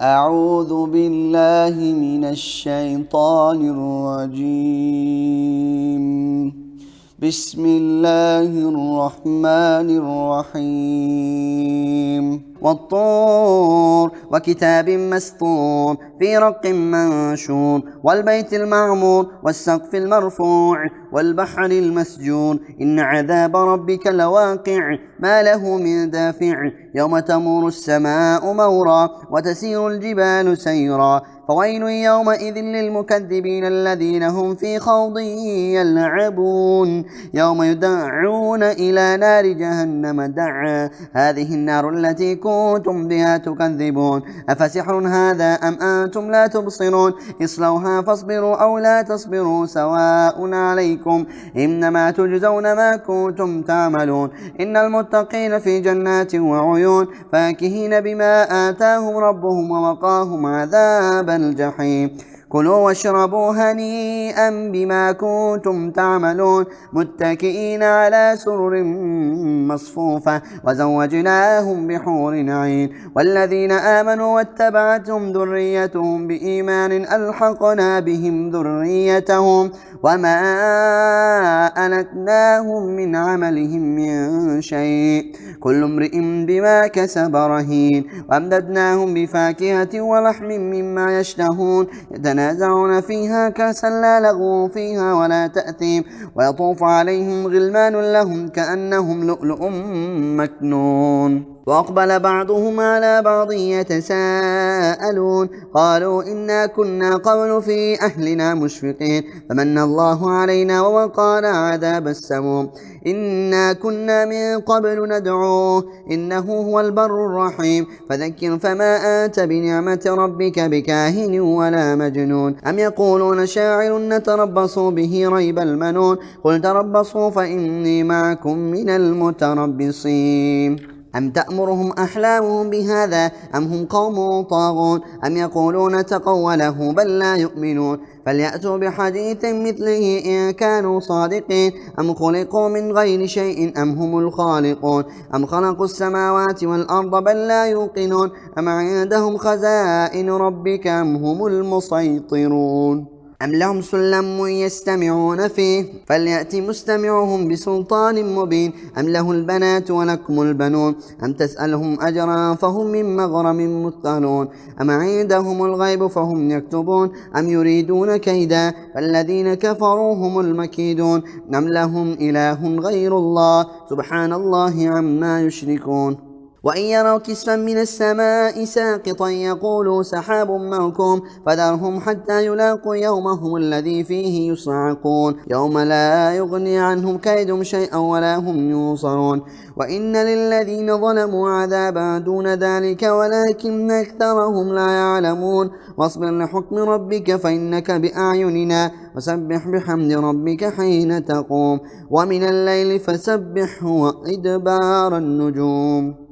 أعوذ بالله من الشيطان الرجيم. بسم الله الرحمن الرحيم. والطور وكتاب مسطور في رق منشور والبيت المعمور والسقف المرفوع والبحر المسجور إن عذاب ربك لواقع ما له من دافع يوم تمور السماء مورا وتسير الجبال سيرا فويل يومئذ للمكذبين الذين هم في خوض يلعبون يوم يدعون إلى نار جهنم دعا هذه النار التي كنتم بها تكذبون أفسحر هذا أم أنتم لا تبصرون اصلوها فاصبروا أو لا تصبروا سواء عليكم إنما تجزون ما كنتم تعملون إن المتقين في جنات وعيون فاكهين بما آتاهم ربهم ووقاهم عذاب الجحيم كلوا واشربوا هنيئا بما كنتم تعملون متكئين على سرر مصفوفة وزوجناهم بحور عين والذين آمنوا واتبعتهم ذريتهم بإيمان ألحقنا بهم ذريتهم وما ألتناهم من عملهم من شيء كل امرئ بما كسب رهين وأمددناهم بفاكهة ولحم مما يشتهون يتنازعون فيها كأسا لا لغو فيها ولا تأثيم ويطوف عليهم غلمان لهم كأنهم لؤلؤ مكنون وأقبل بعضهم على بعض يتساءلون قالوا إنا كنا قبل في أهلنا مشفقين فمن الله علينا ووقانا عذاب السموم إنا كنا من قبل ندعوه إنه هو البر الرحيم فذكر فما أنت بنعمة ربك بكاهن ولا مجنون أم يقولون شاعر نتربص به ريب المنون قل تربصوا فإني معكم من المتربصين أم تأمرهم أحلامهم بهذا أم هم قوم طاغون أم يقولون تقوله بل لا يؤمنون فليأتوا بحديث مثله إن كانوا صادقين أم خلقوا من غير شيء أم هم الخالقون أم خلقوا السماوات والأرض بل لا يوقنون أم عندهم خزائن ربك أم هم المسيطرون أم لهم سلم يستمعون فيه فليأت مستمعهم بسلطان مبين أم له البنات ولكم البنون أم تسألهم أجرا فهم من مغرم مثقلون أم عندهم الغيب فهم يكتبون أم يريدون كيدا فالذين كفروا هم المكيدون أم لهم إله غير الله سبحان الله عما يشركون وإن يروا كسفا من السماء ساقطا يقولوا سحاب مركوم فذرهم حتى يلاقوا يومهم الذي فيه يصعقون يوم لا يغني عنهم كيدهم شيئا ولا هم ينصرون وإن للذين ظلموا عذابا دون ذلك ولكن أكثرهم لا يعلمون واصبر لحكم ربك فإنك بأعيننا وسبح بحمد ربك حين تقوم ومن الليل فسبحه وإدبار النجوم